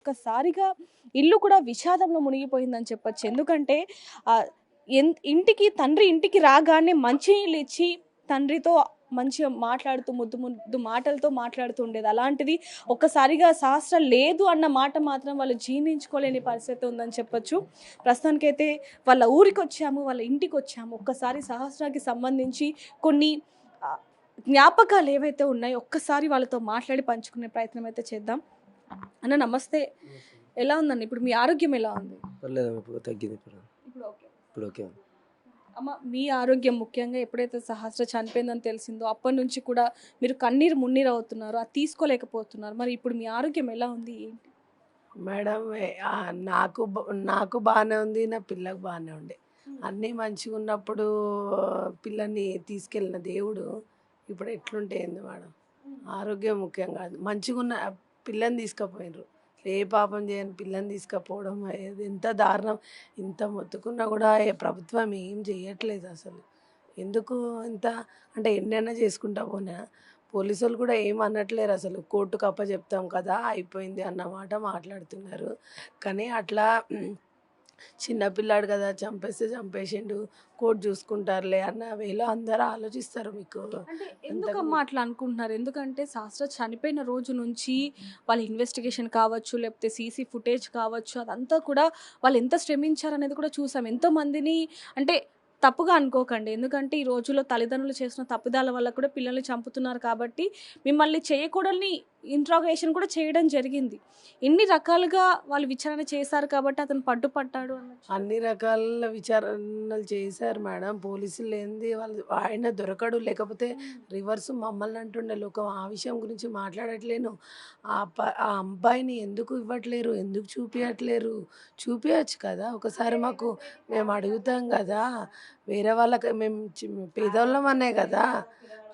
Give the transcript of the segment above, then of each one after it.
ఒక్కసారిగా ఇల్లు కూడా విషాదంలో మునిగిపోయిందని చెప్పొచ్చు. ఎందుకంటే ఆహ్, తండ్రి ఇంటికి రాగానే మంచినీళ్ళు ఇచ్చి తండ్రితో మంచిగా మాట్లాడుతూ ముద్దు ముద్దు మాటలతో మాట్లాడుతూ ఉండేది. అలాంటిది ఒక్కసారిగా సహస్ర లేదు అన్న మాట మాత్రం వాళ్ళు జీర్ణించుకోలేని పరిస్థితి ఉందని చెప్పొచ్చు. ప్రస్తుతానికైతే వాళ్ళ ఊరికొచ్చాము, వాళ్ళ ఇంటికొచ్చాము. ఒక్కసారి సహస్రాకి సంబంధించి కొన్ని ఆహ్, జ్ఞాపకాలు ఏవైతే ఉన్నాయో ఒక్కసారి వాళ్ళతో మాట్లాడి పంచుకునే ప్రయత్నం అయితే చేద్దాం. అన్న నమస్తే. ఎలా ఉందండి? ఇప్పుడు మీ ఆరోగ్యం ఎలా ఉంది? పర్లేదమ్మా, ఇప్పుడు తగ్గింది. ఇప్పుడు ఓకే. ఇప్పుడు ఓకే. అమ్మ, మీ ఆరోగ్యం ముఖ్యంగా ఎప్పుడైతే సహస్ర చనిపోయిందని తెలిసిందో అప్పటి నుంచి కూడా మీరు కన్నీరు మున్నీరు అవుతున్నారు. అది తీసుకోలేకపోతున్నారు. మరి ఇప్పుడు మీ ఆరోగ్యం ఎలా ఉంది? ఏంటి? మేడం నాకు బాగానే ఉంది, నా పిల్లకు బాగానే ఉండే. అన్నీ మంచిగా ఉన్నప్పుడు పిల్లని తీసుకెళ్ళిన దేవుడు ఇప్పుడు ఎట్లుంటే ఏంది మేడం? ఆరోగ్యం ముఖ్యం కాదు. మంచిగా ఉన్న పిల్లని తీసుకుపోయినరు. ఏ పాపం చేయని పిల్లని తీసుకుపోవడం అది ఎంత దారుణం. ఇంత మొత్తుకున్నా కూడా ప్రభుత్వం ఏం చేయట్లేదు అసలు. ఎందుకు ఇంత అంటే ఎన్నైనా చేసుకుంటా పోనా పోలీసు వాళ్ళు కూడా ఏం అనట్లేరు అసలు. కోర్టుకు అప్పచెప్తాం కదా అయిపోయింది అన్నమాట మాట్లాడుతున్నారు. కానీ అట్లా చిన్నపిల్లాడు కదా, చంపేస్తే చంపేసిండు, కోర్టు చూసుకుంటారులే అన్న వేలో అందరూ ఆలోచిస్తారు. మీకు అంటే ఎందుకమ్మా అట్లా అనుకుంటున్నారు? ఎందుకంటే శాస్త్ర చనిపోయిన రోజు నుంచి వాళ్ళ ఇన్వెస్టిగేషన్ కావచ్చు, లేకపోతే సీసీ ఫుటేజ్ కావచ్చు, అదంతా కూడా వాళ్ళు ఎంత శ్రమించారనేది కూడా చూసాం. ఎంతో మందిని అంటే తప్పుగా అనుకోకండి. ఎందుకంటే ఈ రోజుల్లో తల్లిదండ్రులు చేసిన తప్పిదాల వల్ల కూడా పిల్లల్ని చంపుతున్నారు కాబట్టి మిమ్మల్ని చేయకూడని ఇంట్రాగేషన్ కూడా చేయడం జరిగింది. ఇన్ని రకాలుగా వాళ్ళు విచారణ చేశారు కాబట్టి అతను పడ్డాడు అన్నట్టు. అన్ని రకాల విచారణలు చేశారు మేడం. పోలీసులు లేనిది వాళ్ళు ఆయన దొరకడు. లేకపోతే రివర్స్ మమ్మల్ని అంటుండే లోకం. ఆ విషయం గురించి మాట్లాడట్లేను. ఆ అబ్బాయిని ఎందుకు ఇవ్వట్లేరు, ఎందుకు చూపించట్లేరు? చూపించచ్చు కదా ఒకసారి. మేము అడుగుతాం కదా. వేరే వాళ్ళకి మేము పేదోళ్ళం అనే కదా,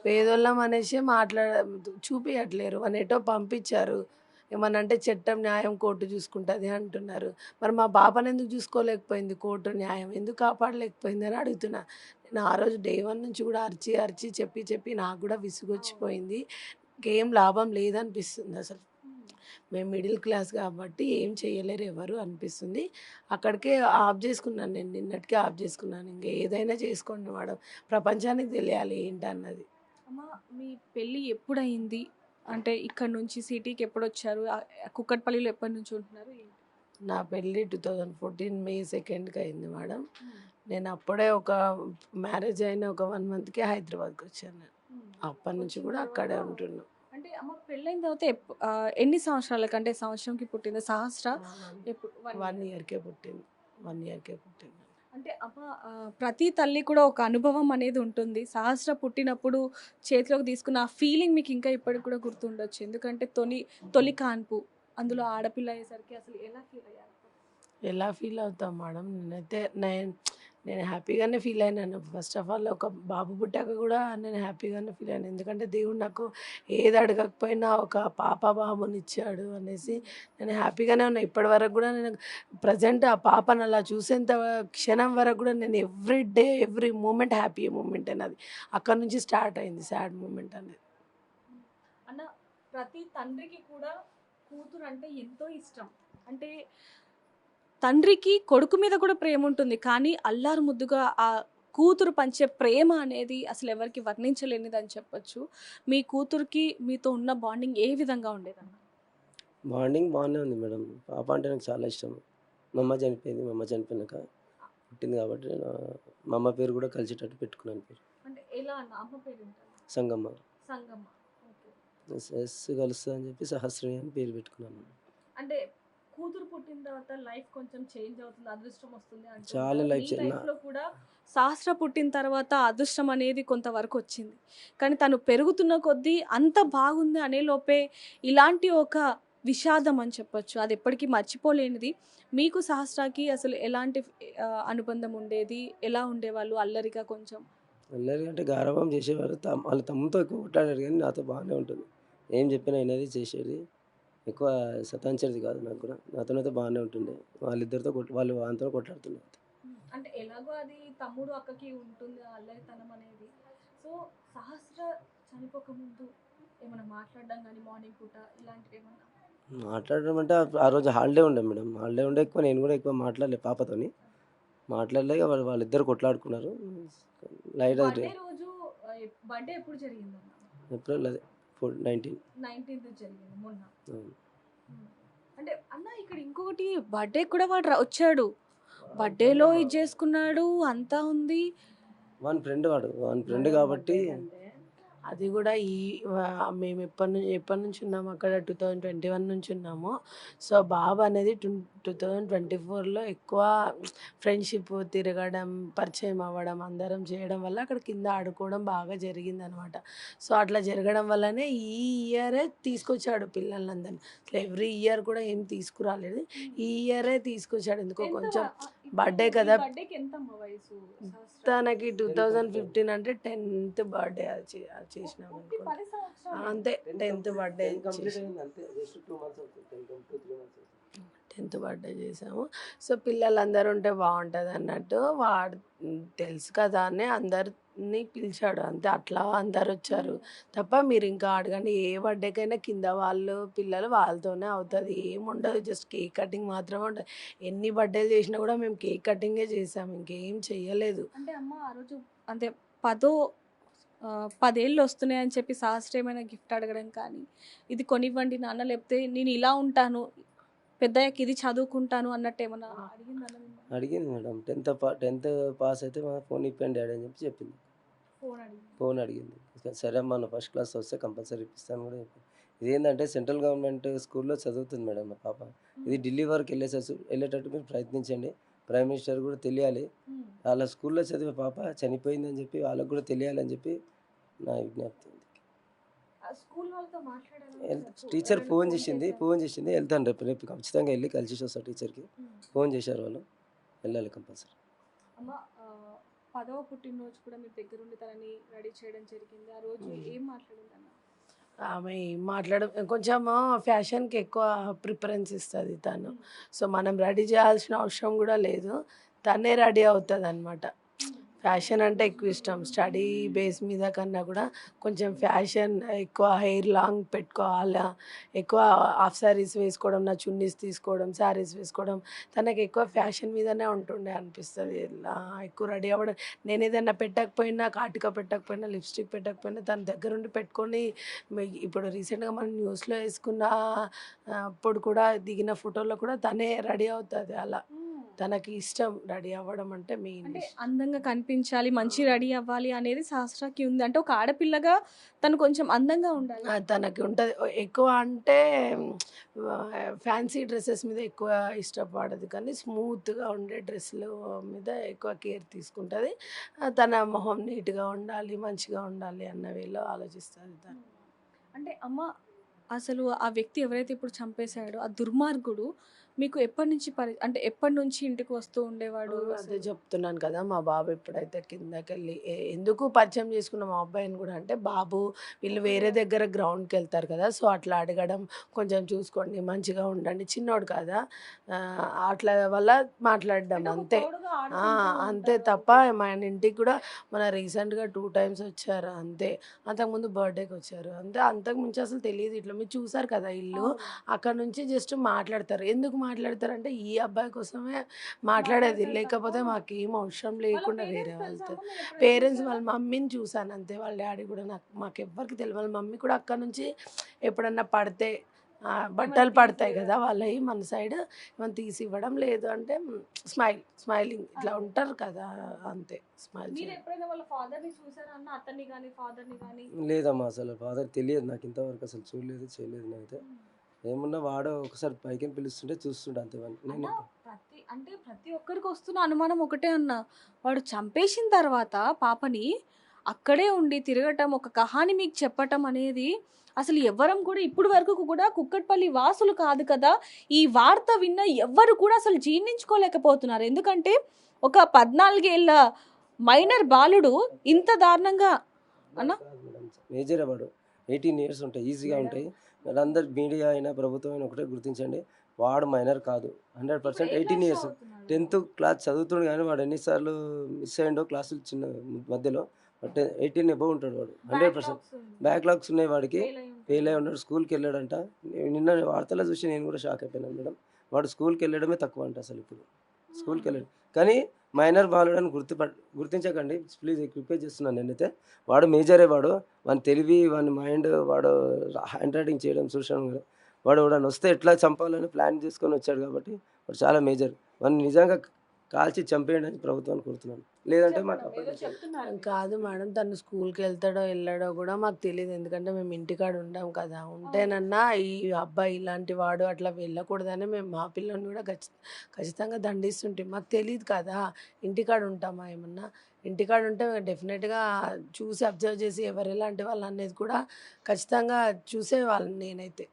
పేదోళ్ళం అనేసి చూపించట్లేరు. అని ఎటో పంపించారు. ఏమనంటే చట్టం న్యాయం కోర్టు చూసుకుంటుంది అంటున్నారు. మరి మా బాబాని ఎందుకు చూసుకోలేకపోయింది కోర్టు? న్యాయం ఎందుకు కాపాడలేకపోయింది అని అడుగుతున్నా. నేను ఆ రోజు డే 1 నుంచి కూడా అరిచి అరిచి చెప్పి నాకు కూడా విసుగొచ్చిపోయింది. ఇంకేం లాభం లేదనిపిస్తుంది అసలు. మేము మిడిల్ క్లాస్ కాబట్టి ఏం చేయలేరు ఎవరు అనిపిస్తుంది. అక్కడికే ఆఫ్ చేసుకున్నాను, నేను నిన్నటికే ఆఫ్ చేసుకున్నాను. ఇంకా ఏదైనా చేసుకోండి మేడం, ప్రపంచానికి తెలియాలి ఏంటన్నది. అమ్మ, మీ పెళ్ళి ఎప్పుడయింది? అంటే ఇక్కడ నుంచి సిటీకి ఎప్పుడొచ్చారు? కుక్కట్పల్లిలో ఎప్పటి నుంచి ఉంటున్నారు? నా పెళ్ళి 2014 మే 2కి అయింది మేడం. నేను అప్పుడే మ్యారేజ్ అయిన ఒక 1 మంత్కి హైదరాబాద్కి వచ్చాను. అప్పటి నుంచి కూడా అక్కడే ఉంటున్నాను. అంటే అమ్మ, పెళ్ళైన తర్వాత ఎన్ని సంవత్సరాలకి, అంటే సంవత్సరంకి పుట్టింది సహస్ర? 1 ఇయర్కే పుట్టింది. 1 ఇయర్కే పుట్టింది. అంటే అమ్మ, ప్రతి తల్లి కూడా ఒక అనుభవం అనేది ఉంటుంది. సహస్ర పుట్టినప్పుడు చేతిలోకి తీసుకున్న ఆ ఫీలింగ్ మీకు ఇంకా ఇప్పటికి కూడా గుర్తుండొచ్చు. ఎందుకంటే తొలి కాన్పు, అందులో ఆడపిల్ల అయ్యేసరికి అసలు ఎలా ఫీల్ అయ్యారు? ఎలా ఫీల్ అవుతాం మేడం? నేను హ్యాపీగానే ఫీల్ అయినాను. ఫస్ట్ ఆఫ్ ఆల్ ఒక బాబు పుట్టాక కూడా నేను హ్యాపీగానే ఫీల్ అయినాను. ఎందుకంటే దేవుడు నాకు ఏది అడగకపోయినా ఒక బాబుని ఇచ్చాడు అనేసి నేను హ్యాపీగానే ఉన్నా. ఇప్పటి వరకు కూడా నేను ప్రజెంట్ ఆ పాపను అలా చూసేంత క్షణం వరకు కూడా నేను every day every moment happy moment అనేది. అక్కడ నుంచి స్టార్ట్ అయింది సాడ్ మూమెంట్ అనేది. అన్న, ప్రతి తండ్రికి కూడా కూతురు అంటే ఎంతో ఇష్టం. అంటే తండ్రికి కొడుకు మీద కూడా ప్రేమ ఉంటుంది, కానీ అల్లారు ముద్దుగా ఆ కూతురు పంచే ప్రేమ అనేది అసలు ఎవరికి వర్ణించలేనిది అని చెప్పొచ్చు. మీ కూతురికి మీతో ఉన్న బాండింగ్ ఏ విధంగా ఉండేదన్న? బాండింగ్ బాగానే ఉంది మేడం. పాప అంటే నాకు చాలా ఇష్టం. మా అమ్మ చనిపోయింది. మా అమ్మ చనిపోయినాక పుట్టింది కాబట్టి నేను మా అమ్మ పేరు కూడా కలిసేటట్టు పెట్టుకున్నాను పేరు. అంటే ఎలా అన్న? అమ్మ పేరు ఏంటన్న? సంగమ్మ. సంగమ్మ. ఓకే. ఎస్ కలుస్తా అని చెప్పి సహస్రని అని పేరు పెట్టుకున్నాను. అంటే కూతురు పుట్టిన తర్వాత లైఫ్ కొంచెం చేంజ్ అవుతుంది, అదృష్టం వస్తుంది అంటే చాలా లైఫ్ లో కూడా సహస్ర పుట్టిన తర్వాత అదృష్టం అనేది కొంతవరకు వచ్చింది. కానీ తను పెరుగుతున్న కొద్దీ అంత బాగుంది అనే లోపే ఇలాంటి ఒక విషాదం అని చెప్పొచ్చు. అది ఎప్పటికీ మర్చిపోలేనిది. మీకు సహస్రాకి అసలు ఎలాంటి అనుబంధం ఉండేది? ఎలా ఉండేవాళ్ళు? అల్లరిగా కొంచెం? అల్లరి అంటే గారాబం చేసేవారు. వాళ్ళ తమ్ముతో ఎక్కువ కొట్లాడారు, కానీ నాతో బాగానే ఉంటుంది. ఏం చెప్పినా అనేది చేసేది. ఎక్కువ సతాయించేది కాదు. నాకు కూడా నాతోనైతే బాగానే ఉంటుండే. వాళ్ళిద్దరితో వాళ్ళు వాళ్ళతో కొట్లాడుతున్నారు. అంటే ఎలాగో అది తమ్ముడు అక్కకి ఉంటుంది ఆ అల్లరితనం అనేది. సో సహస్ర చనిపోక ముందు ఏమైనా మాట్లాడడం కానీ మార్నింగ్ పూట ఇలాంటివి ఏమన్నా? మాట్లాడడం అంటే ఆ రోజు హాలిడే ఉండే మేడం. హాలిడే ఉండే ఎక్కువ నేను కూడా ఎక్కువ మాట్లాడలే పాపతోని. మాట్లాడలేక వాళ్ళిద్దరు కొట్లాడుకున్నారు. లైట్ అది బర్త్డే రోజు బర్త్డే ఎప్పుడు జరిగిందన్న? ఏప్రిల్ అదే 19. 19th జరిగింది మొన్న. అవును. అంటే అన్న ఇక్కడ ఇంకొకటి బర్త్డే కూడా వాడు వచ్చాడు. బర్త్డేలో ఇది చేసుకున్నాడు అంతా ఉంది. వాని ఫ్రెండ్ మేడం కాబట్టి బర్త్డే అంటే అది కూడా మేము ఎప్పటి నుంచి ఉన్నాము అక్కడ 2021 నుంచి ఉన్నాము. సో బాబు అనేది 2024లో ఎక్కువ ఫ్రెండ్షిప్, తిరగడం, పరిచయం అవ్వడం, అందరం చేయడం వల్ల అక్కడ కింద ఆడుకోవడం బాగా జరిగిందనమాట. సో అట్లా జరగడం వల్లనే ఈ ఇయరే తీసుకొచ్చాడు పిల్లలందరినీ. అసలు ఎవ్రీ ఇయర్ కూడా ఏం తీసుకురాలేదు, ఈ ఇయరే తీసుకొచ్చాడు. ఎందుకో కొంచెం బర్త్డే కదా బర్త్డేకి ఎంత అమ్మ వయసు? తనకి 2015 అంటే 10th బర్త్డే చేసినాం ఒకటి అనుకుంటా. 10 సంవత్సరాలు. అంతే 10th బర్త్డే కంప్లీట్ అయింది అంతే. జస్ట్ 2 months అవుతుంది. 2-3 months అవుతుంది. 10th బర్త్డే చేసాము. సో పిల్లలందరూ ఉంటే బాగుంటుంది అన్నట్టు వాడు తెలుసు కదా అని అందరినీ పిలిచాడు అంతే. అట్లా అందరు వచ్చారు తప్ప మీరు ఇంకా అడగండి ఏ బర్త్డేకైనా కింద వాళ్ళు పిల్లలు వాళ్ళతోనే అవుతుంది, ఏముండదు. జస్ట్ కేక్ కటింగ్ మాత్రమే ఉంటుంది. ఎన్ని బర్త్డేలు చేసినా కూడా మేము కేక్ కటింగే చేసాము, ఇంకేం చెయ్యలేదు. అంటే అమ్మ ఆ రోజు అంటే 10 ఏళ్ళు వస్తున్నాయి అని చెప్పి శాస్త్రీయమైన గిఫ్ట్ అడగడం కానీ, ఇది కొనివ్వండి నాన్న, లేకపోతే నేను ఇలా ఉంటాను పెద్దయ్యాక ఇది చదువుకుంటాను అన్నట్టు ఏమన్నా అడిగిందన్న? అడిగింది మేడం. 10th పాస్ అయితే మా ఫోన్ ఇప్పండి డాడీ అని చెప్పింది. ఫోన్ అడిగింది. ఫోన్ అడిగింది. సరే అమ్మా నువ్వు ఫస్ట్ క్లాస్ వస్తే కంపల్సరీ ఇప్పిస్తాను కూడా చెప్పింది. ఇదేంటంటే సెంట్రల్ గవర్నమెంట్ స్కూల్లో చదువుతుంది మేడం మా పాప. ఇది ఢిల్లీ వరకు వెళ్ళేటట్టు మీరు ప్రయత్నించండి. ప్రైమ్ మినిస్టర్ కూడా తెలియాలి. వాళ్ళ స్కూల్లో చదివే పాప చనిపోయిందని చెప్పి వాళ్ళకు కూడా తెలియాలని చెప్పి నా విజ్ఞప్తి. స్కూల్ వాళ్ళతో మాట్లాడారు. టీచర్ ఫోన్ చేసింది. వెళ్తాను రేపు ఖచ్చితంగా వెళ్ళి కలిసి వస్తాను. టీచర్కి ఫోన్ చేశారు వాళ్ళు, వెళ్ళాలి కంపల్సరీ. అమ్మ 10వ పుట్టినరోజు కూడా మీ దగ్గర ఉండి తనని రెడీ చేయడం జరిగింది. ఆ రోజు ఏం మాట్లాడిందన్న? ఆమె కొంచెం ఫ్యాషన్కి ఎక్కువ ప్రిఫరెన్స్ ఇస్తుంది తను. సో మనం రెడీ చేయాల్సిన అవసరం కూడా లేదు, తనే రెడీ అవుతుంది అనమాట. ఫ్యాషన్ అంటే ఎక్కువ ఇష్టం. స్టడీ బేస్ మీద కన్నా కూడా కొంచెం ఫ్యాషన్ ఎక్కువ, హెయిర్ లాంగ్ పెట్టుకోవాలా, ఎక్కువ హాఫ్ శారీస్ వేసుకోవడం, నా చున్నీస్ తీసుకోవడం, శారీస్ వేసుకోవడం, తనకి ఎక్కువ ఫ్యాషన్ మీదనే ఉంటుండే అనిపిస్తుంది. ఎక్కువ రెడీ అవ్వడం, నేను ఏదైనా పెట్టకపోయినా, కాటిక పెట్టకపోయినా, లిప్స్టిక్ పెట్టకపోయినా తన దగ్గరుండి పెట్టుకొని, ఇప్పుడు రీసెంట్గా మనం న్యూస్లో వేసుకున్న అప్పుడు కూడా దిగిన ఫోటోలో కూడా తనే రెడీ అవుతుంది. అలా తనకి ఇష్టం రెడీ అవ్వడం అంటే మెయిన్. అంటే అందంగా కనిపించాలి, మంచి రెడీ అవ్వాలి అనేది శాస్త్రకి ఉంది. అంటే ఒక ఆడపిల్లగా తను కొంచెం అందంగా ఉండాలి. తనకి ఉంటుంది. ఎక్కువ అంటే ఫ్యాన్సీ డ్రెస్సెస్ మీద ఎక్కువ ఇష్టపడదు, కానీ స్మూత్గా ఉండే డ్రెస్సుల మీద ఎక్కువ కేర్ తీసుకుంటుంది. తన మొహం నీట్గా ఉండాలి, మంచిగా ఉండాలి అన్న వేలో ఆలోచిస్తుంది తను. అంటే అమ్మ అసలు ఆ వ్యక్తి ఎవరైతే ఇప్పుడు చంపేశాడో ఆ దుర్మార్గుడు మీకు ఎప్పటి నుంచి అంటే ఎప్పటి నుంచి ఇంటికి వస్తూ ఉండేవాడు? అదే చెప్తున్నాను కదా, మా బాబు ఎప్పుడైతే కిందకి వెళ్ళి ఎందుకు పరిచయం చేసుకున్న మా అబ్బాయిని కూడా అంటే, బాబు వీళ్ళు వేరే దగ్గర గ్రౌండ్కి వెళ్తారు కదా, సో అట్లా అడగడం, కొంచెం చూసుకోండి, మంచిగా ఉండండి, చిన్నోడు కదా అట్లా వల్ల మాట్లాడడం అంతే. అంతే తప్ప మన ఇంటికి కూడా మన రీసెంట్గా 2 times వచ్చారు అంతే. అంతకుముందు బర్త్డేకి వచ్చారు అంతే. అంతకుమించి అసలు తెలియదు. ఇట్లా మీరు చూసారు కదా ఇల్లు, అక్కడ నుంచి జస్ట్ మాట్లాడతారు. ఎందుకు మాట్లాడతారంటే ఈ అబ్బాయి కోసమే మాట్లాడేది, లేకపోతే మాకేం అవసరం లేకుండా వేరే వాళ్ళతో. పేరెంట్స్ వాళ్ళ మమ్మీని చూసాను అంతే, వాళ్ళ డాడీ కూడా మాకు ఎవ్వరికి తెలియదు. వాళ్ళ మమ్మీ కూడా అక్కడ నుంచి ఎప్పుడన్నా పడితే బట్టలు పడతాయి కదా వాళ్ళవి, మన సైడ్ మనం తీసి ఇవ్వడం, లేదు అంటే స్మైలింగ్ ఇట్లా ఉంటారు కదా అంతే. స్మైల్ లేదమ్మా, అసలు ఫాదర్ తెలియదు నాకు ఇంతవరకు, అసలు చూడలేదు, చేయలేదు. నేనైతే ఏమున్నా వాడు ఒకసారి పైకి పిలుస్తుంటే చూస్తుండే అంతే. నేను ప్రతి ఒక్కరికి వస్తున్న అనుమానం ఒకటే అన్న, వాడు చంపేసిన తర్వాత పాపని అక్కడే ఉండి తిరగటం, ఒక కహాని మీకు చెప్పటం అనేది అసలు ఎవ్వరం కూడా ఇప్పుడు వరకు కూడా కుక్కట్పల్లి వాసులు కాదు కదా, ఈ వార్త విన్న ఎవ్వరు కూడా అసలు జీర్ణించుకోలేకపోతున్నారు. ఎందుకంటే ఒక 14 ఏళ్ళ మైనర్ బాలుడు ఇంత దారుణంగా అన్న, మేజర్ వాడు 18 years ఉంటాయి, ఈజీగా ఉంటాయి. అందరు మీడియా అయినా ప్రభుత్వం అయినా ఒకటే గుర్తించండి, వాడు మైనర్ కాదు, 100% 18 years. 10th class చదువుతుండు, కానీ వాడు ఎన్నిసార్లు మిస్ అయ్యిండో క్లాసులు చిన్న మధ్యలో. 18 above ఉంటాడు వాడు, 100%. బ్యాక్లాగ్స్ ఉన్నాయి వాడికి. ఫెయిల్ అయి ఉన్నాడు, స్కూల్కి వెళ్ళాడంట. నిన్న వార్తల్లో చూసి నేను కూడా షాక్ అయిపోయినాను మేడం. వాడు స్కూల్కి వెళ్ళడమే తక్కువ అంట అసలు ఇప్పుడు, స్కూల్కి వెళ్ళాడు. కానీ మైనర్ బాలుడని గుర్తించకండి ప్లీజ్, రిక్వెస్ట్ చేస్తున్నాను నేనైతే. వాడు మేజరే, వాని తెలివి, వాని మైండ్, వాడు హ్యాండ్ రైటింగ్ చేయడం చూసాను. వాడు వస్తే ఎట్లా చంపాలని ప్లాన్ చేసుకొని వచ్చాడు కాబట్టి వాడు చాలా మేజర్. వాడిని నిజంగా కాల్చి చంపేయండి అని ప్రభుత్వాన్ని కోరుతున్నాను. లేదంటే మాకు కాదు మేడం, తను స్కూల్కి వెళ్ళాడో కూడా మాకు తెలియదు. ఎందుకంటే మేము ఇంటికాడ ఉండాం కదా. ఉంటేనన్నా ఈ అబ్బాయి ఇలాంటి వాడు అట్లా వెళ్ళకూడదని మేము మా పిల్లల్ని కూడా ఖచ్చితంగా దండిస్తుంటాం. మాకు తెలియదు కదా, ఇంటికాడ ఉంటామా ఏమన్నా. ఇంటికాడ ఉంటే డెఫినెట్గా చూసి అబ్జర్వ్ చేసి ఎవరు ఎలాంటి వాళ్ళు అనేది కూడా ఖచ్చితంగా చూసేవాళ్ళని నేనైతే.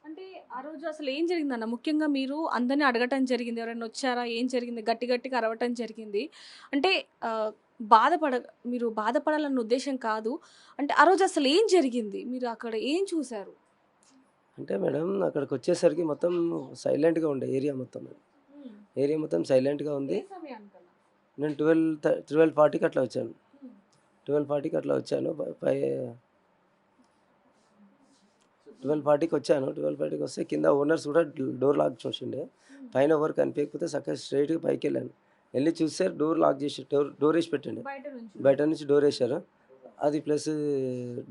అంటే ఆ రోజు అసలు ఏం జరిగిందన్న? ముఖ్యంగా మీరు అందరిని అడగటం జరిగింది, ఎవరైనా వచ్చారా, ఏం జరిగింది, గట్టిగా అరవటం జరిగింది. అంటే మీరు బాధపడాలన్న ఉద్దేశం కాదు. అంటే ఆ రోజు అసలు ఏం జరిగింది, మీరు అక్కడ ఏం చూసారు? అంటే మేడం అక్కడికి వచ్చేసరికి మొత్తం సైలెంట్గా ఉండే ఏరియా మొత్తం సైలెంట్గా ఉంది. నేను 12:40కి అట్లా వచ్చాను. 12:40కి అట్లా వచ్చాను. 12:40కి వచ్చాను. 12:40కి వస్తే కింద ఓనర్స్ కూడా డోర్ లాక్ చూసిండే. పైన ఎవరు కనిపించకపోతే చక్కగా స్ట్రైట్గా పైకి వెళ్ళాను. వెళ్ళి చూస్తే డోర్ లాక్ చేసి డోర్ వేసి పెట్టండి. బయట నుంచి డోర్ వేసారు. అది ప్లస్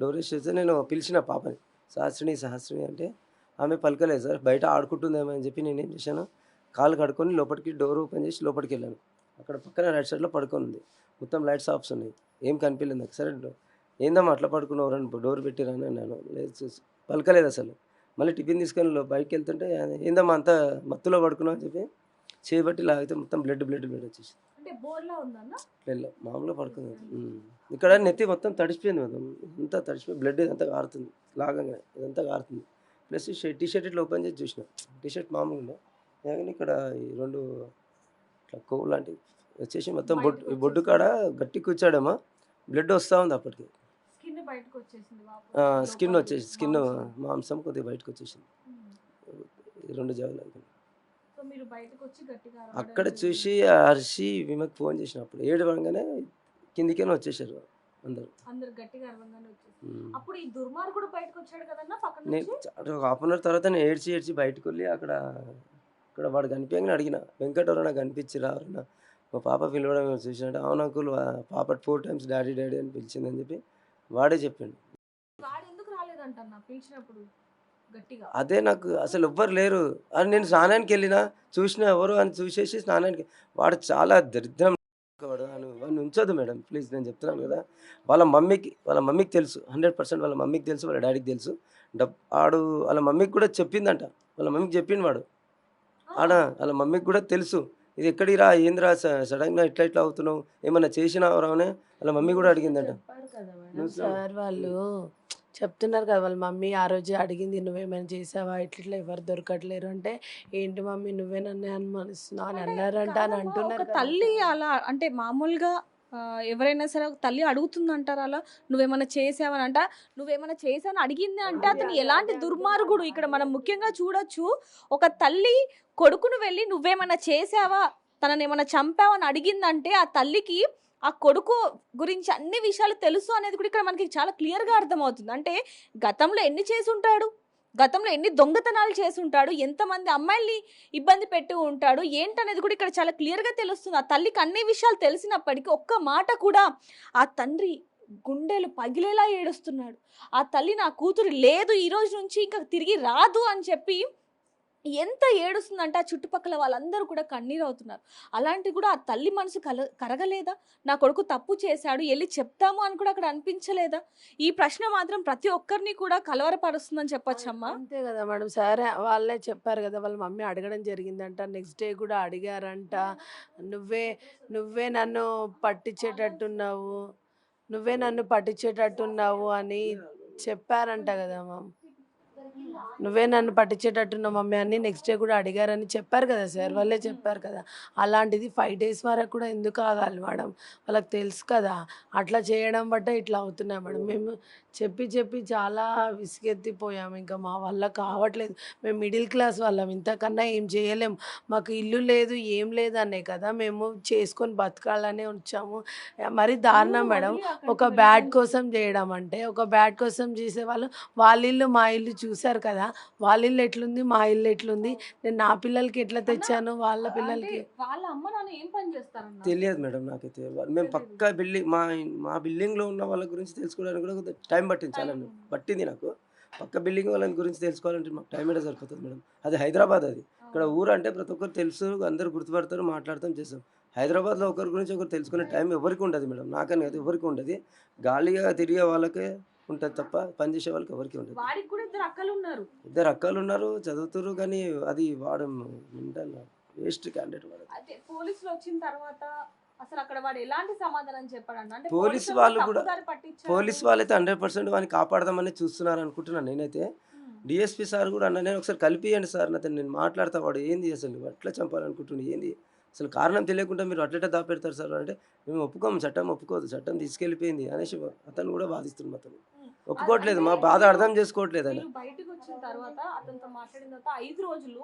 డోర్ వేసేస్తే నేను పిలిచిన పాపని, సహస్రిని అంటే ఆమె పలకలేదు సార్. బయట ఆడుకుంటుందేమో అని చెప్పి నేనేం చేశాను, కాలు కడుక్కొని లోపలికి డోర్ ఓపెన్ చేసి లోపలికి వెళ్ళాను. అక్కడ పక్కన రైట్ సైడ్లో పడుకొని ఉంది. మొత్తం లైట్స్ ఆఫ్స్ ఉన్నాయి, ఏం కనిపించలేదు నాకు. సరే ఏందమ్మా అట్లా పడుకున్నావు, రెండు డోర్ పెట్టిరాని అన్నాను. లేదు చూసి పలకలేదు అసలు. మళ్ళీ టిఫిన్ తీసుకొని బయటకి వెళ్తుంటే ఏందమ్మా అంత మత్తులో పడుకున్నావు అని చెప్పి చేయబట్టి లాగితే మొత్తం బ్లడ్ వచ్చేసి మామూలుగా పడుకుంది. ఇక్కడ నెత్తి మొత్తం తడిసిపోయింది, మొత్తం అంతా తడిసిపోయి బ్లడ్ ఇదంతా కారుతుంది, లాగంగా ఇదంతా కారుతుంది. ప్లస్ టీషర్ట్ ఇట్లా ఓపెన్ చేసి చూసిన, టీషర్ట్ మామూలుగా ఉండే కానీ ఇక్కడ ఈ రెండు ఇట్లా కొవ్వు లాంటివి వచ్చేసి మొత్తం బొడ్డు కాడ గట్టి కూర్చాడేమో, బ్లడ్ వస్తూ ఉంది అప్పటికి. స్కిన్ మాంసం కొద్దిగా బయటకు వచ్చేసింది, రెండు జాగాలు. అక్కడ చూసి అరిసి విమకి ఫోన్ చేసినప్పుడు ఏడవగానే కిందికైనా వచ్చేసారు అందరు. ఒక హాఫ్ అన్ అవర్ తర్వాత నేను ఏడ్చి బయటకు వెళ్ళి అక్కడ వాడు కనిపించగానే అడిగిన, వెంకట్ ఎవరైనా కనిపించిరా, ఎవరైనా మా పాప పిలవడం చూసినట్టు. అవును అంకుల్, పాప 4 times డాడీ అని పిలిచిందని చెప్పి వాడే చెప్పాడు. అదే నాకు అసలు ఎవ్వరు లేరు అని నేను స్నానానికి వెళ్ళినా చూసిన ఎవరు అని చూసేసి స్నానానికి. వాడు చాలా దరిద్రం, వాడిని ఉంచొద్దు మేడం ప్లీజ్, నేను చెప్తున్నాను కదా. వాళ్ళ మమ్మీకి తెలుసు, 100% వాళ్ళ మమ్మీకి తెలుసు, వాళ్ళ డాడీకి తెలుసు. ఆడు వాళ్ళ మమ్మీకి కూడా చెప్పిందంట, వాళ్ళ మమ్మీకి చెప్పింది వాడు. వాళ్ళ మమ్మీకి కూడా తెలుసు, ఇది ఎక్కడిరా, ఏందిరా సడన్గా ఇట్లా అవుతున్నావు, ఏమన్నా చేసినావు రావనే వాళ్ళ మమ్మీ కూడా అడిగిందంట. సార్ వాళ్ళు చెప్తున్నారు కదా, వాళ్ళ మమ్మీ ఆ రోజు అడిగింది, నువ్వేమైనా చేసావా, ఇట్లా ఎవరు దొరకట్లేరు అంటే, ఏంటి మమ్మీ నువ్వే నన్ను అనుమానిస్తున్నావు అని అన్నారంట అని అంటున్నారు. తల్లి అలా అంటే మామూలుగా ఎవరైనా సరే ఒక తల్లి అడుగుతుందంటారు అలా, నువ్వేమైనా చేసావని అంట. నువ్వేమైనా చేసావని అడిగింది అంటే అతను ఎలాంటి దుర్మార్గుడు. ఇక్కడ మనం ముఖ్యంగా చూడొచ్చు, ఒక తల్లి కొడుకును వెళ్ళి నువ్వేమైనా చేసావా, తనని ఏమైనా చంపావని అడిగిందంటే ఆ తల్లికి ఆ కొడుకు గురించి అన్ని విషయాలు తెలుసు అనేది కూడా ఇక్కడ మనకి చాలా క్లియర్గా అర్థమవుతుంది. అంటే గతంలో ఎన్ని చేసి ఉంటాడు, గతంలో ఎన్ని దొంగతనాలు చేసి ఉంటాడు, ఎంతమంది అమ్మాయిల్ని ఇబ్బంది పెట్టి ఉంటాడు ఏంటనేది కూడా ఇక్కడ చాలా క్లియర్గా తెలుస్తుంది. ఆ తల్లికి అన్ని విషయాలు తెలిసినప్పటికీ ఒక్క మాట కూడా ఆ తండ్రి గుండెలు పగిలేలా ఏడుస్తున్నాడు. ఆ తల్లి నా కూతురు లేదు, ఈ రోజు నుంచి ఇంకా తిరిగి రాదు అని చెప్పి ఎంత ఏడుస్తుందంటే ఆ చుట్టుపక్కల వాళ్ళందరూ కూడా కన్నీరు అవుతున్నారు. అలాంటి కూడా ఆ తల్లి మనసు కరగలేదా, నా కొడుకు తప్పు చేశాడు వెళ్ళి చెప్తాము అని కూడా అక్కడ అనిపించలేదా? ఈ ప్రశ్న మాత్రం ప్రతి ఒక్కరిని కూడా కలవరపరుస్తుందని చెప్పొచ్చమ్మా. అంతే కదా మేడం. సరే వాళ్ళే చెప్పారు కదా, వాళ్ళ మమ్మీ అడగడం జరిగిందంట, నెక్స్ట్ డే కూడా అడిగారంట, నువ్వే నన్ను పట్టించేటట్టున్నావు అని చెప్పారంట కదా మ్యామ్. నువ్వే నన్ను పట్టించేటట్టున్నావు మమ్మీ అని నెక్స్ట్ డే కూడా అడిగారని చెప్పారు కదా సార్, వాళ్ళే చెప్పారు కదా. అలాంటిది 5 days వరకు కూడా ఎందుకు ఆగాలి మేడం, వాళ్ళకి తెలుసు కదా. అట్లా చేయడం బట్టే ఇట్లా అవుతున్నాయి మేడం. మేము చెప్పి చెప్పి చాలా విసిగెత్తిపోయాము, ఇంకా మా వల్ల కావట్లేదు. మేము మిడిల్ క్లాస్ వాళ్ళం, ఇంతకన్నా ఏం చేయలేము. మాకు ఇల్లు లేదు ఏం లేదు అనే కదా మేము చేసుకొని బతకాలనే వచ్చాము. మరి దారుణం మేడం, ఒక బ్యాడ్ కోసం చేయడం అంటే, ఒక బ్యాడ్ కోసం చేసేవాళ్ళు వాళ్ళ ఇల్లు మా ఇల్లు చూశారు కదా, వాళ్ళ ఇల్లు ఎట్లుంది మా ఇల్లు ఎట్లుంది, నేను నా పిల్లలకి ఎట్లా తెచ్చాను వాళ్ళ పిల్లలకి. వాళ్ళ అమ్మ నాన్న ఏం పని చేస్తారన్న? తెలియదు మేడం నాకైతే. మేము పక్కా బిల్డింగ్ మా బిల్డింగ్లో ఉన్న వాళ్ళ గురించి తెలుసుకోవడానికి కూడా కొంత టైం పట్టింది, చాలా పట్టింది నాకు. పక్క బిల్డింగ్ వాళ్ళ గురించి తెలుసుకోవాలంటే మాకు టైం అయితే సరిపోతుంది మేడం. అది హైదరాబాద్, అది ఇక్కడ ఊరు అంటే ప్రతి ఒక్కరు తెలుసు, అందరు గుర్తుపడతారు, మాట్లాడతాం, చేస్తాం. హైదరాబాద్లో ఒకరి గురించి ఒకరు తెలుసుకునే టైం ఎవరికి ఉండదు మేడం, నాకని కాదు ఎవరికి ఉండదు. గాలిగా తిరిగే వాళ్ళకే ఉంటుంది తప్ప పనిచేసే వాళ్ళకి ఎవరికి ఉండదు. వాడికి కూడా 2 అక్కలు ఉన్నారు. 2 అక్కలు ఉన్నారు, చదువుతారు, కానీ అది వాడు వేస్ట్ క్యాండిడేట్ వాడు. అయితే పోలీసులు వచ్చిన తర్వాత అసలు అక్కడ వాడు ఎలాంటి సమాధానం చెప్పాడన్న? అంటే పోలీసు వాళ్ళు కూడా తప్పుదారి పట్టించారు. పోలీసు వాళ్ళైతే 100% వాడిని కాపాడదామని చూస్తున్నారు అనుకుంటున్నాను నేనైతే. డిఎస్పీ సార్ కూడా అన్న, నేను ఒకసారి కలిపియండి సార్ నాతో, నేను మాట్లాడతా, వాడు ఏంది అసలు అట్లా చంపాలనుకుంటుండే, ఏంది అసలు కారణం తెలియకుండా మీరు అట్లటే దాపెడతారు సార్ అంటే, మేము ఒప్పుకోము, చట్టం ఒప్పుకోదు, చట్టం తీసుకెళ్ళిపోయింది అనేసి అతను కూడా బాధిస్తుంది. అతను ఒప్పుకోవట్లేదు, మా బాధ అర్థం చేసుకోవట్లేదు అని. బయటకు వచ్చిన తర్వాత అతనితో మాట్లాడిన తర్వాత 5 రోజులు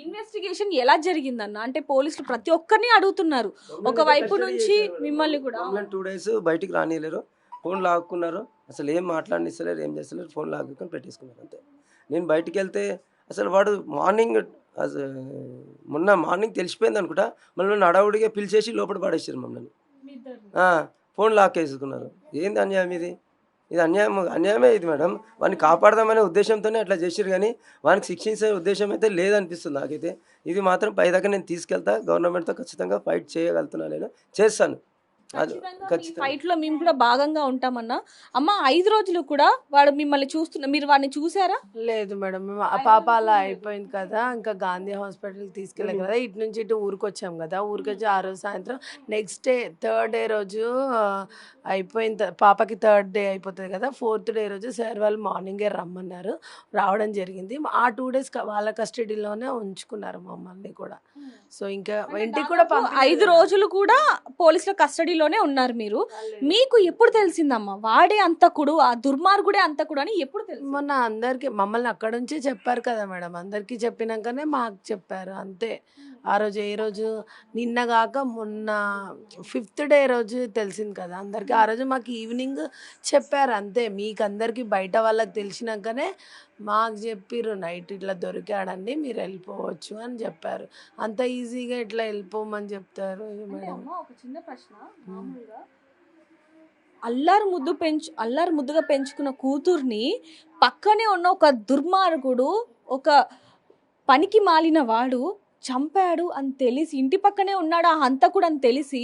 ఇన్వెస్టిగేషన్ ఎలా జరిగిందన్న? అంటే పోలీసులు ప్రతి ఒక్కరిని అడుగుతున్నారు, ఒక వైపు నుంచి మిమ్మల్ని కూడా. 2 days బయటికి రానియలేరు, ఫోన్ లాక్కున్నారు, అసలు ఏం మాట్లాడనిస్తలేరు, ఏం చేస్తలేరు, ఫోన్ లాక్కుని పెట్టేసుకున్నారు అంతే. నేను బయటికి వెళ్తే అసలు వాడు మొన్న మార్నింగ్ తెలిసిపోయింది అనుకుంటా, మళ్ళీ అడవుడిగా పిలిచేసి లోపల పడేసారు మమ్మల్ని. ఫోన్ లాక్ వేసుకున్నారు. ఏంది అన్యాయం ఇది? ఇది అన్యాయమే ఇది మేడం. వాడిని కాపాడదామనే ఉద్దేశంతోనే అట్లా చేసారు, కానీ వానికి శిక్షించే ఉద్దేశం అయితే లేదనిపిస్తుంది నాకైతే. ఇది మాత్రం పై దాకా నేను తీసుకెళ్తా, గవర్నమెంట్తో ఖచ్చితంగా ఫైట్ చేయగలుగుతున్నాను, నేను చేస్తాను. అది ఖచ్చితంగా ఫైట్ లో మేము కూడా భాగంగా ఉంటామన్నా. అమ్మ 5 రోజులు కూడా వాడు మిమ్మల్ని చూస్తున్నా, మీరు వాడిని చూసారా? లేదు మేడం, మేము ఆ పాప అలా అయిపోయింది కదా, ఇంకా గాంధీ హాస్పిటల్కి తీసుకెళ్ళాం కదా, ఇటు నుంచి ఇటు ఊరికి వచ్చాం కదా, ఊరికి వచ్చి ఆ రోజు సాయంత్రం నెక్స్ట్ డే 3rd day రోజు అయిపోయింది, పాపకి 3rd day అయిపోతుంది కదా, 4th day రోజు సార్ వాళ్ళు మార్నింగే రమ్మన్నారు, రావడం జరిగింది. ఆ 2 days వాళ్ళ కస్టడీలోనే ఉంచుకున్నారు మమ్మల్ని కూడా. సో ఇంకా ఇంటికి కూడా 5 రోజులు కూడా పోలీసుల కస్టడీలోనే ఉన్నారు మీరు. మీకు ఎప్పుడు తెలిసిందమ్మా వాడే అంతకుడు, ఆ దుర్మార్గుడే అంతకుడు అని ఎప్పుడు తెలిసింది? మొన్న అందరికి మమ్మల్ని అక్కడ నుంచే చెప్పారు కదా మేడం, అందరికీ చెప్పినాకనే మాకు చెప్పారు అంతే. ఆ రోజు ఏ రోజు నిన్న కాక మొన్న 5th day రోజు తెలిసింది కదా అందరికి. ఆ రోజు మాకు ఈవినింగ్ చెప్పారు అంతే, మీకు అందరికి బయట వాళ్ళకి తెలిసినాకనే మాకు చెప్పిర్రు, నైట్ ఇట్లా దొరికాడండి మీరు వెళ్ళిపోవచ్చు అని చెప్పారు. అంత ఈజీగా ఇట్లా వెళ్ళిపోమని చెప్తారు మేడం? ఒక చిన్న ప్రశ్న, మామూలుగా అల్లారు ముద్దుగా పెంచుకున్న కూతుర్ని పక్కనే ఉన్న ఒక దుర్మార్గుడు, ఒక పనికి మాలిన వాడు చంపాడు అని తెలిసి, ఇంటి పక్కనే ఉన్నాడు ఆ హంతకుడు అని తెలిసి,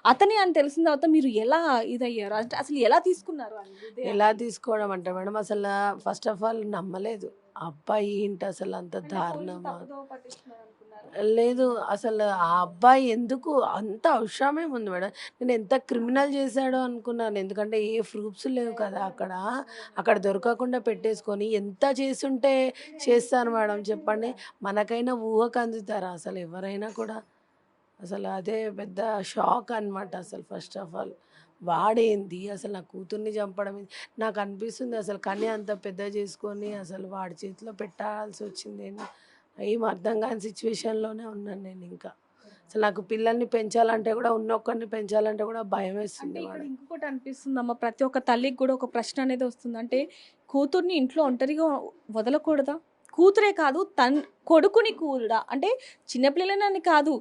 అతని అని తెలిసిన తర్వాత మీరు ఎలా ఇదయ్యారు? అంటే అసలు ఎలా తీసుకున్నారు? ఎలా తీసుకోవడం అంటే మేడం, అసలు ఫస్ట్ ఆఫ్ ఆల్ నమ్మలేదు, అబ్బాయి ఏంటి అసలు అంత దారుణమా? లేదు అసలు ఆ అబ్బాయి ఎందుకు అంత అవసరమే ఉంది మేడం. నేను ఎంత క్రిమినల్ చేశాడో అనుకున్నాను, ఎందుకంటే ఏ ప్రూఫ్స్ లేవు కదా అక్కడ దొరకకుండా పెట్టేసుకొని ఎంత చేసుంటే చేస్తాను మేడం చెప్పండి. మనకైనా ఊహకు అందుతారా అసలు ఎవరైనా కూడా? అసలు అదే పెద్ద షాక్ అనమాట. అసలు ఫస్ట్ ఆఫ్ ఆల్ వాడేంది అసలు, నా కూతుర్ని చంపడం నాకు అనిపిస్తుంది అసలు. కానీ అంత పెద్ద చేసుకొని అసలు వాడి చేతిలో పెట్టాల్సి వచ్చింది, ఏం అర్థం కాని సిచ్యువేషన్లోనే ఉన్నాను నేను. ఇంకా అసలు నాకు పిల్లల్ని పెంచాలంటే కూడా, ఉన్నొక్కరిని పెంచాలంటే కూడా భయం వేస్తుంది. ఇంకొకటి అనిపిస్తుంది అమ్మ, ప్రతి ఒక్క తల్లికి కూడా ఒక ప్రశ్న అనేది వస్తుంది, అంటే కూతుర్ని ఇంట్లో ఒంటరిగా వదలకూడదా? కూతురే కాదు కొడుకుని కూడా, అంటే చిన్నపిల్లలని కాదు,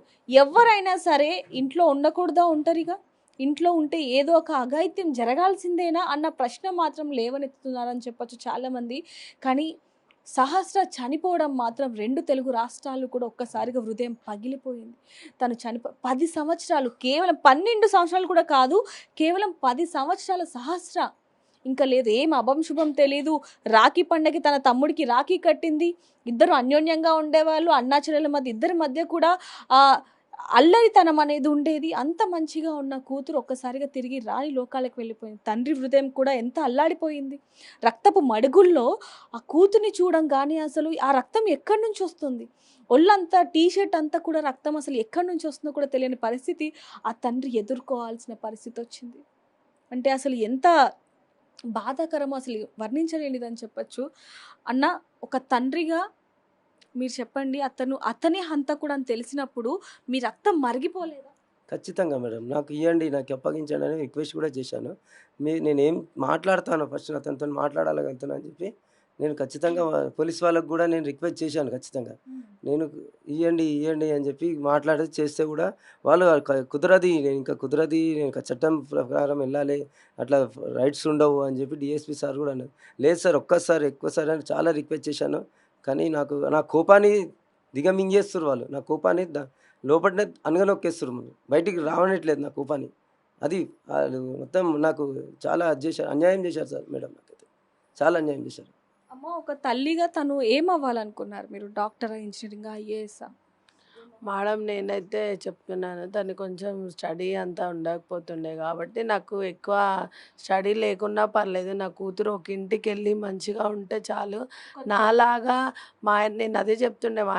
ఎవరైనా సరే ఇంట్లో ఉండకూడదా ఒంటరిగా? ఇంట్లో ఉంటే ఏదో ఒక అఘాయిత్యం జరగాల్సిందేనా అన్న ప్రశ్న మాత్రం లేవనెత్తుతున్నారని చెప్పొచ్చు చాలామంది. కానీ సహస్ర చనిపోవడం మాత్రం 2 తెలుగు రాష్ట్రాలు కూడా ఒక్కసారిగా హృదయం పగిలిపోయింది. తను 10 సంవత్సరాలు, కేవలం 12 సంవత్సరాలు కూడా కాదు, కేవలం 10 సంవత్సరాల సహస్ర ఇంకా లేదు, ఏం అభంశుభం తెలీదు. రాఖీ పండగకి తన తమ్ముడికి రాఖీ కట్టింది, ఇద్దరు అన్యోన్యంగా ఉండేవాళ్ళు, అన్నాచెల్లెల మధ్య ఇద్దరి మధ్య కూడా అల్లరితనం అనేది ఉండేది. అంత మంచిగా ఉన్న కూతురు ఒక్కసారిగా తిరిగి రాని లోకాలకు వెళ్ళిపోయింది. తండ్రి హృదయం కూడా ఎంత అల్లాడిపోయింది. రక్తపు మడుగుల్లో ఆ కూతుర్ని చూడంగానే అసలు ఆ రక్తం ఎక్కడి నుంచి వస్తుంది? ఒళ్ళంతా టీ షర్ట్ అంతా కూడా రక్తం అసలు ఎక్కడి నుంచి వస్తుందో కూడా తెలియని పరిస్థితి ఆ తండ్రి ఎదుర్కోవాల్సిన పరిస్థితి వచ్చింది. అంటే అసలు ఎంత బాధాకరమో అసలు వర్ణించలేనిదని చెప్పొచ్చు. అన్న, ఒక తండ్రిగా మీరు చెప్పండి, అతనే హంతకుడు అని తెలిసినప్పుడు మీ రక్తం మరిగిపోలేదా? ఖచ్చితంగా మేడం. నాకు ఇయ్యండి, నాకు అప్పగించండి అని రిక్వెస్ట్ కూడా చేశాను. నేనేం మాట్లాడతాను ఫస్ట్ అతనితోని మాట్లాడగలుగుతాను అని చెప్పి నేను ఖచ్చితంగా పోలీస్ వాళ్ళకి కూడా నేను రిక్వెస్ట్ చేశాను ఖచ్చితంగా. నేను ఇయ్యండి, ఇయ్యండి అని చెప్పి మాట్లాడి చేస్తే కూడా వాళ్ళు కుదరది, నేను ఇంకా కుదరది, నేను ఇంకా చట్టం ప్రకారం వెళ్ళాలి, అట్లా రైట్స్ ఉండవు అని చెప్పి డీఎస్పీ సార్ కూడా అన్నారు. లేదు సార్, ఒక్కసారి ఎక్కువసారి అని చాలా రిక్వెస్ట్ చేశాను. కానీ నా కోపాన్ని దిగమింగేస్తుర్రు వాళ్ళు. నా కోపాన్ని లోపటనే అనగనొక్కేస్తుర్రు. బయటికి రావనట్లేదు నా కోపాన్ని. అది ఆళ్ళు మొత్తం నాకు చాలా అన్యాయం చేశారు సార్ మేడం నాకైతే. చాలా అన్యాయం చేశారు. అమ్మ, ఒక తల్లిగా తను ఏమవ్వాలనుకున్నారు మీరు? డాక్టరా, ఇంజనీరింగా, ఐఏఎస్సా? మేడం నేనైతే చెప్తున్నాను, తను కొంచెం స్టడీ అంతా ఉండకపోతుండే కాబట్టి నాకు ఎక్కువ స్టడీ లేకున్నా పర్లేదు, నా కూతురు ఒక ఇంటికి వెళ్ళి మంచిగా ఉంటే చాలు. నాలాగా నేను అదే చెప్తుండే మా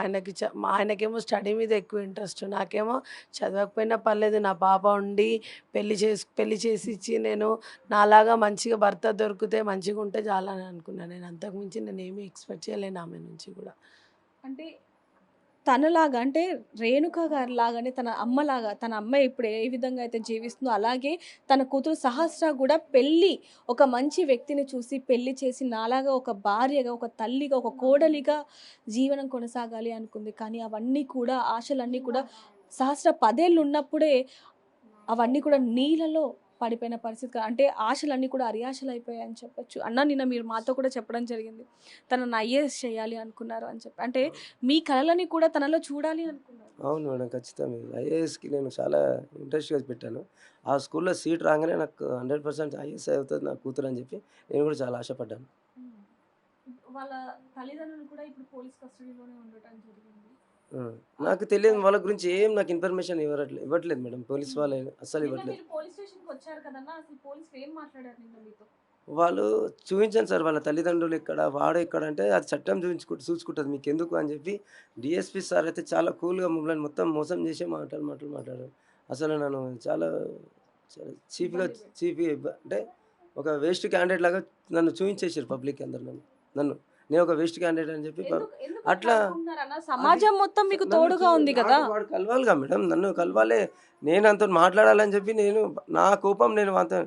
ఆయనకేమో స్టడీ మీద ఎక్కువ ఇంట్రెస్ట్, నాకేమో చదవకపోయినా పర్లేదు, నా పాప ఉండి పెళ్లి చేసి ఇచ్చి నేను నాలాగా మంచిగా భర్త దొరికితే మంచిగా ఉంటే చాలని అనుకున్నాను. నేను అంతకుమించి నేను ఏమీ ఎక్స్పెక్ట్ చేయలేను ఆమె నుంచి కూడా. అంటే తనలాగా, అంటే రేణుక గారి లాగానే తన అమ్మలాగా, తన అమ్మ ఇప్పుడు ఏ విధంగా అయితే జీవిస్తుందో అలాగే తన కూతురు సహస్ర కూడా ఒక మంచి వ్యక్తిని చూసి పెళ్లి చేసి నాలాగా ఒక భార్యగా, ఒక తల్లిగా, ఒక కోడలిగా జీవనం కొనసాగాలి అనుకుంది. కానీ అవన్నీ కూడా, ఆశలన్నీ కూడా సహస్ర 10 ఏళ్ళు ఉన్నప్పుడే అవన్నీ కూడా నీళ్ళలో పడిపోయిన పరిస్థితి. అంటే ఆశలన్నీ కూడా అరియాశలు అయిపోయాయని చెప్పొచ్చు. అన్న, నిన్న మీరు మాతో కూడా చెప్పడం జరిగింది, తనను ఐఏఎస్ చేయాలి అనుకున్నారు అని చెప్పి. అంటే మీ కలలని కూడా తనలో చూడాలి అనుకున్నారు. అవును మేడం, ఖచ్చితంగా. ఐఏఎస్‌కి నేను చాలా ఇంట్రెస్ట్‌గా పెట్టాను. ఆ స్కూల్‌లో సీట్ రాగానే నాకు 100% ఐఏఎస్ అవుతది నా కూతురు అని చెప్పి నేను కూడా చాలా ఆశపడ్డాను. వాళ్ళ తల్లిదండ్రులు కూడా ఇప్పుడు పోలీస్ కస్టడీలోనే ఉండటం జరిగింది. ఆ! నాకు తెలియదు, వాళ్ళ గురించి నాకు ఇన్ఫర్మేషన్ ఇవ్వట్లేదు మేడం. పోలీస్ వాళ్ళే అస్సలు నిన్న ఇవ్వట్లేదు. మీరు పోలీస్ స్టేషన్‌కి వచ్చారు కదన్నా, అసలు పోలీసులు ఏం మాట్లాడారు నిన్న మీతో? వాళ్ళు చూయించాను సార్, వాళ్ళ తల్లిదండ్రులు ఎక్కడ, వాడు ఎక్కడ అంటే అది చట్టం చూసుకుంటది మీకెందుకు అని చెప్పి డీఎస్పీ సార్ అయితే చాలా కూల్‌గా మమ్మల్ని మొత్తం మోసం చేసే మాట్లాడారు. అసలు నన్ను చాలా చాలా చీప్‌గా అంటే ఒక వేస్ట్ క్యాండిడేట్ లాగా నన్ను చూయించేసారు పబ్లిక్ అందరూ నన్ను. నేను ఒక వేస్ట్ క్యాండిడేట్ అని చెప్పి ఎందుకు అట్లా అనుకుంటున్నారన్న? సమాజం మొత్తం మీకు తోడుగా ఉంది కదా. వాడు కలవాలిగా మేడం, నన్ను కలవాలి. నేను అంతతో మాట్లాడాలని చెప్పి నా కోపం నేను వానితో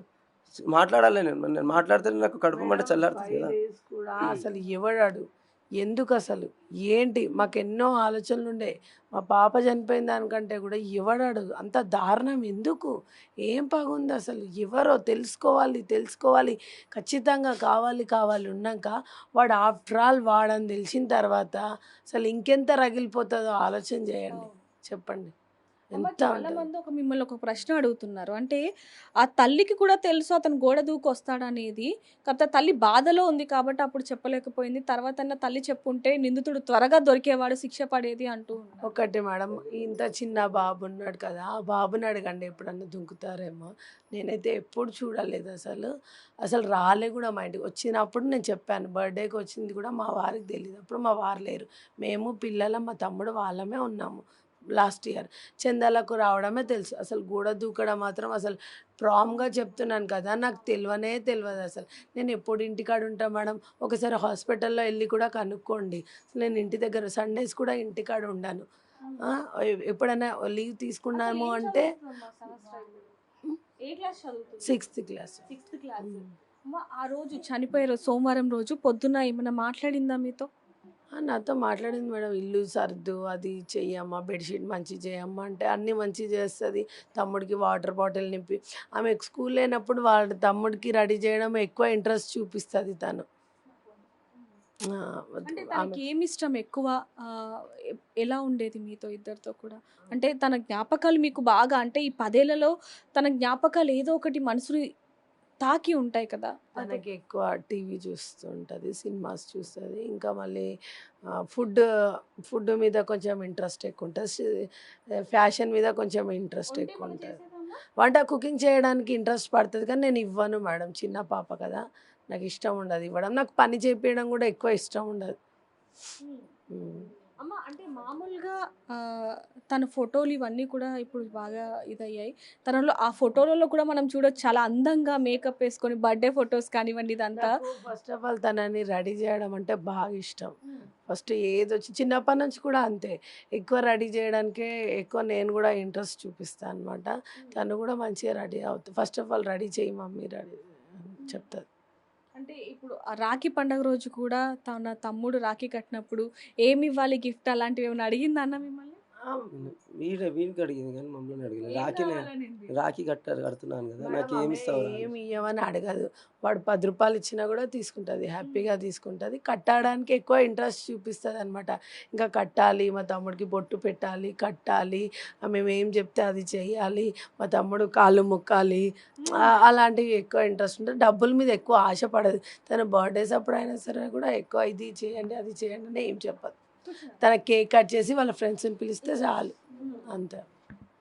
మాట్లాడాలి. నేను మాట్లాడితేనే నాకు కడుపు మంట చల్లారుతుంది 5 కదా. డేస్ కూడా అసలు ఎవడాడు, ఎందుకు అసలు ఏంటి, మాకు ఎన్నో ఆలోచనలు ఉండే. మా పాప చనిపోయిన దానికంటే కూడా ఎవడాడు అంత దారుణం ఎందుకు, ఏం పగుంది అసలు, ఎవరో తెలుసుకోవాలి ఖచ్చితంగా, కావాలి ఉన్నాక వాడు ఆఫ్టర్ ఆల్ వాడని తెలిసిన తర్వాత అసలు ఇంకెంత రగిలిపోతుందో ఆలోచన చేయండి, చెప్పండి అమ్మ, ఎంత చాలా ఉంటుంది. మంది మిమ్మల్ని ఒక ప్రశ్న అడుగుతున్నారు. అంటే ఆ తల్లికి కూడా తెలుసు అతను గోడ దూకి వస్తాడనేది. కాకపోతే తల్లి బాధలో ఉంది కాబట్టి అప్పుడు చెప్పలేకపోయింది. తర్వాత తల్లి చెప్పుంటే నిందితుడు త్వరగా దొరికేవాడు, శిక్ష పడేది అంటూ ఉన్నారు. ఒకటి మేడం, ఇంత చిన్న బాబు ఉన్నాడు కదా, ఆ బాబుని అడగండి ఎప్పుడన్నా దుంకుతారేమో. నేనైతే ఎప్పుడు చూడలేదు అసలు రాలే కూడా మా ఇంటికి. వచ్చినప్పుడు నేను చెప్పాను, బర్త్డేకి వచ్చింది కూడా మా వారికి తెలియదు, అప్పుడు మా వారు లేరు, మేము పిల్లలు మా తమ్ముడు వాళ్ళమే ఉన్నాము. లాస్ట్ ఇయర్ చందాలకు రావడమే తెలుసు, అసలు గోడ దూకడం మాత్రం అసలు ప్రామ్గా చెప్తున్నాను కదా, నాకు తెలియదు అసలు. నేను ఎప్పుడు ఇంటికాడ ఉంటాను మేడం, ఒకసారి హాస్పిటల్లో వెళ్ళి కూడా కనుక్కోండి. నేను ఇంటి దగ్గర సండేస్ కూడా ఇంటికాడ ఉండాను. ఎప్పుడైనా లీవ్ తీసుకున్నాము అంటే ఏ క్లాస్ చదువుతుంది? 6th class. 6th class. అమ్మ, ఆ రోజు చనిపోయే సోమవారం రోజు పొద్దున్న ఏమైనా మాట్లాడిందా మీతో? నాతో మాట్లాడింది మేడం, ఇల్లు సర్దు, అది చెయ్యమ్మా, బెడ్షీట్ మంచి చేయమ్మా అంటే అన్నీ మంచి చేస్తుంది. తమ్ముడికి వాటర్ బాటిల్ నింపి, ఆమె స్కూల్ లేనప్పుడు వాడి తమ్ముడికి రెడీ చేయడం ఎక్కువ ఇంట్రెస్ట్ చూపిస్తుంది తను. అంటే తనకి ఏమి ఇష్టం ఎక్కువ? ఎలా ఉండేది మీతో ఇద్దరితో కూడా? అంటే తన జ్ఞాపకాలు మీకు బాగా, అంటే ఈ 10 ఏళ్లలో తన జ్ఞాపకాలు ఏదో ఒకటి మనసుని తాకి ఉంటాయి కదా. తనకి ఎక్కువ టీవీ చూస్తుంటుంది, సినిమాస్ చూస్తుంది. ఇంకా మళ్ళీ ఫుడ్ ఫుడ్ మీద కొంచెం ఇంట్రెస్ట్ ఎక్కువ ఉంటుంది. ఫ్యాషన్ మీద కొంచెం ఇంట్రెస్ట్ ఎక్కువ ఉంటుంది. వంట కుకింగ్ చేయడానికి ఇంట్రెస్ట్ పడుతుంది కానీ నేను ఇవ్వను మేడం, చిన్న పాప కదా, నాకు ఇష్టం ఉండదు ఇవ్వడం. నాకు పని చేపించడం కూడా ఎక్కువ ఇష్టం ఉండదు. అమ్మ అంటే మామూలుగా తన ఫోటోలు ఇవన్నీ కూడా ఇప్పుడు బాగా ఇదయ్యాయి. తనలో ఆ ఫోటోలలో కూడా మనం చూడొచ్చు చాలా అందంగా మేకప్ వేసుకొని బర్త్డే ఫొటోస్ కానివ్వండి ఇదంతా. ఫస్ట్ ఆఫ్ ఆల్ తనని రెడీ చేయడం అంటే బాగా ఇష్టం. ఫస్ట్ ఏదొచ్చి చిన్నప్పటి నుంచి కూడా అంతే, ఎక్కువ రెడీ చేయడానికే ఎక్కువ నేను కూడా ఇంట్రెస్ట్ చూపిస్తాను అనమాట. తను కూడా మంచిగా రెడీ అవుతుంది. ఫస్ట్ ఆఫ్ ఆల్ రెడీ చేయి మమ్మీ రెడీ చెప్తుంది. అంటే ఇప్పుడు ఆ రాఖీ పండుగ రోజు కూడా తన తమ్ముడు రాఖీ కట్టినప్పుడు ఏమి ఇవ్వాలి గిఫ్ట్ అలాంటివి ఏమైనా అడిగిందా అన్న మిమ్మల్ని? వీడికి అడిగింది కానీ మమ్మల్ని అడిగింది. ఏం రాఖీ కావాలనింది? రాఖీ కడుతున్నాను కదా, నాకు మేడం ఏమి ఆమె ఇస్తావు ఏమి ఇవ్వమని అడగదు. వాడు 10 రూపాయలు ఇచ్చినా కూడా తీసుకుంటుంది, హ్యాపీగా తీసుకుంటుంది. కట్టడానికి ఎక్కువ ఇంట్రెస్ట్ చూపిస్తుంది అనమాట. ఇంకా కట్టాలి, మా తమ్ముడికి బొట్టు పెట్టాలి, కట్టాలి, మేము ఏం చెప్తే అది చేయాలి, మా తమ్ముడు కాళ్ళు మొక్కాలి, అలాంటివి ఎక్కువ ఇంట్రెస్ట్ ఉంటుంది. డబ్బుల మీద ఎక్కువ ఆశపడదు. తన బర్త్డేస్ అప్పుడు అయినా సరే కూడా ఎక్కువ ఇది చేయండి అది చేయండి అని ఏం చెప్పదు. తన కేక్ కట్ చేసి వాళ్ళ ఫ్రెండ్స్ని పిలిస్తే చాలు, అంతే.